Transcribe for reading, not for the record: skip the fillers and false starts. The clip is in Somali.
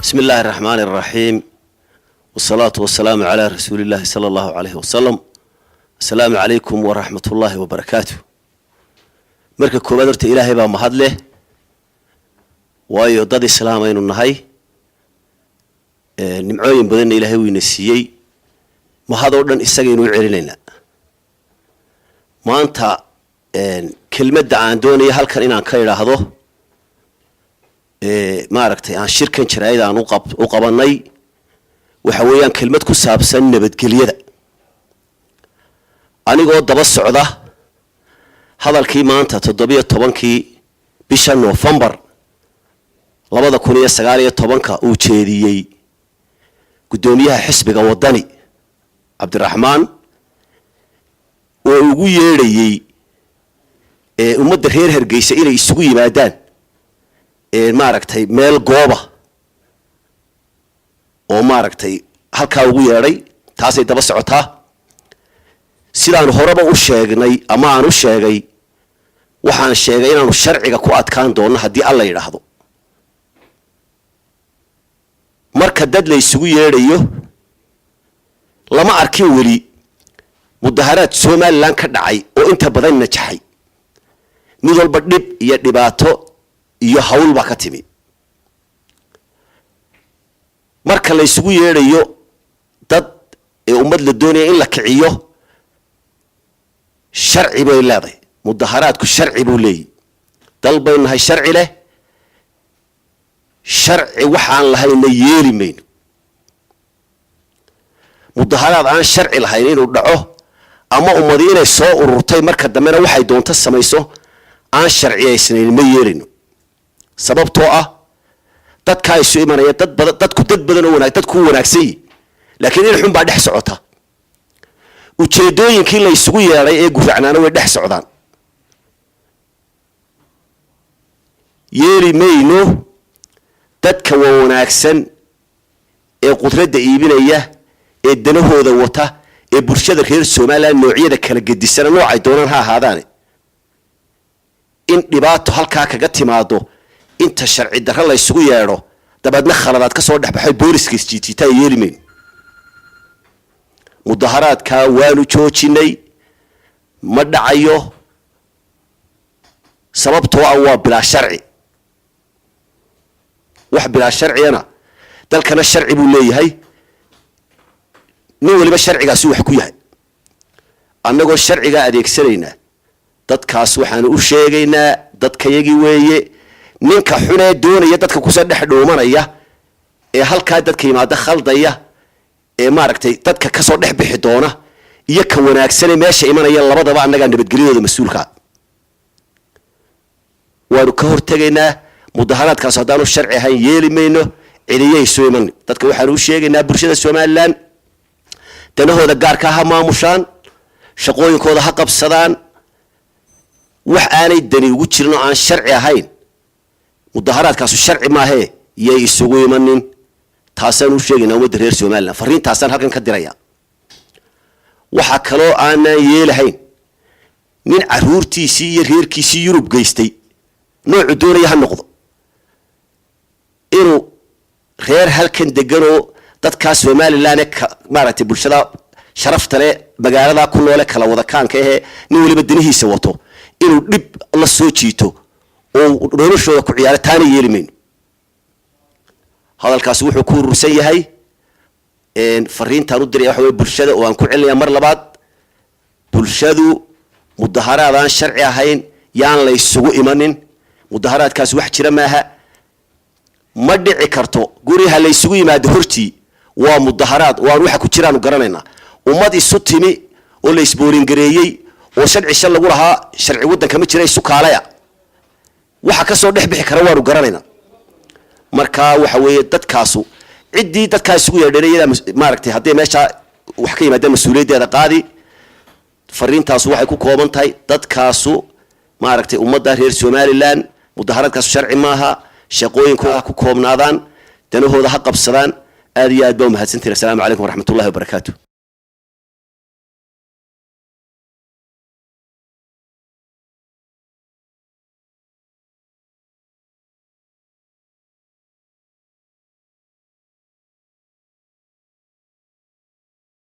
بسم الله الرحمن الرحيم والصلاة والسلام على رسول الله صلى الله عليه وسلم. السلام عليكم ورحمة الله وبركاته. مركب كوبادرت إلهي بقى محد له وايو ضد السلام أينو النهاي نمعين بدن إلهي وينسيي محد أردن إستجينو العرينينا ما أنت كلمة عن دوني هل كان إن كير هذا ما عرفت عن شركة شرائع عن وقبناي وحويان كلمة كساب سنة بتقليده أنا قد دبست عده هذا الكيمان تتضبيه طبنكي بشان نوفمبر لبدا كونية سجارية طبنكا وشيديي قدوميها حسب قوضني عبد الرحمن ويجي ومدة هير جيسة إلى يسوي مادان maaragtay meel gooba oo maaragtay halka ugu yeeray taasay daba socotaa sidaan horeba u sheegnay ama aan u sheegay waxaan sheegay inaanu sharciga ku adkaan doono hadii alla yiraahdo marka dad la isugu yeerayo lama arkin wali mudaharaad Soomaaliland ka dhacay oo inta badan najaxay mid walba dhib iyo dhibaato iyo hawl ba ka timi marka la isugu yeerayo dad ee ummad la doonaya in la kiciyo sharci bay leedahay mudaharaadku sharci buu leeyahay dalbaynahay sharci leh sharci waxaan lahayna yeeli mayno mudaharaad aan sharci lahayn inuu dhaco ama ummadiina soo ururtay marka dambena waxay doonto samayso aan sharciyeysnayn ma yeelino sababtoo ah dadka ay soo imanaya dadku dad badan oo wanaag dadku wanaagsan laakiin in xun baa dhex socota ujeedooyinkii la isugu yeeray ee guracnaana way dhex socdaan yeeri mayno dadka wanaagsan ee qudradda iibinaya ee danahooda wata ee bulshada reer Soomaaliland noocyada kala gedisan noocay doonaan ha ahaadaan in dhibaato halka kaga timaado inta sharci darro la isugu yeero dabadna khaladaad ka soo dhaxbaxay booliska isjiitita yeelimin mudaharaadka waanu joojinay ma dhacayo sababtoo ah waa bila sharci wax bila sharciyana dalkana sharci buu leeyahay nin waliba sharcigaasi wax ku yahay annagoo sharciga adeegsanayna dadkaas waxaan u sheegaynaa dadkayagii weeye ninka xunee doonaya dadka ku soo dhex dhoomanaya ee halka dadka yimaada khaldaya ee maaragtay dadka ka soo dhex bixi doona iyo ka wanaagsan ee meesha imanaya labadaba annaga nabadgeliyada mas'uulka waanu ka hortageynaa mudaharaadkaas hadaanu sharci ahayn yeeli mayno cidiyay soo iman dadka waxaan u sheegaynaa bulshada Soomaaliland danahooda gaarka ah maamushaan shaqooyinkooda ha qabsadaan wax aanay dani ugu jirin oo aan sharci ahayn mudaharaadkaas sharci ma ahe yay isugu imanin taasaan u sheegaynaa ummadda reer Soomaaliland fariintaasaan halkan ka diraya waxa kale oo aan yeelahayn nin caruurtiisii iyo reerkiisii Yurub geystay nooc doonaya ha noqdo inuu reer halkan degano dadka Soomaaliland maaragtay bulshada sharafta leh magaalada ku nool kala wada kaanka ah nin waliba danihiisa wato inuu dib la soo jiito oo noloshooda ku ciyaartaan yeelimin hadalkaas wuxuu ku urursan yahay fariintaan u diray waxa way bulshada oo aan ku celinayaa mar labaad bulshadu mudaharaadaan sharci ahayn yaan la isugu imanin mudaharaadkaas wax jira maaha ma dhici karto guriga la isugu yimaado hortii waa mudaharaad waan waxa ku jiraan garanayna ummad isu timi oo la isboorin gareeyay oo sharci shal lagu lahaa sharci wadanka ma jiray isu kaalaya waxa ka soo dhex bixi kara waanu garanayna marka waxa weeye dadkaasu cidii dadkaas ugu yeedheeyada maaragtay hadii meesha wax ka yimaada mas'uuliyadeeda qaadi fariintaas waxay ku kooban tahay dadkaasu maaragtay ummadda reer Soomaaliland mudaharaadkaas sharci maaha shaqooyinkooda ku koobnaadaan danahooda ha qabsadaan aad iyo aad baa mahadsantihiin. Assalaamu calaykum waraxmatullaahi wabarakaatuh.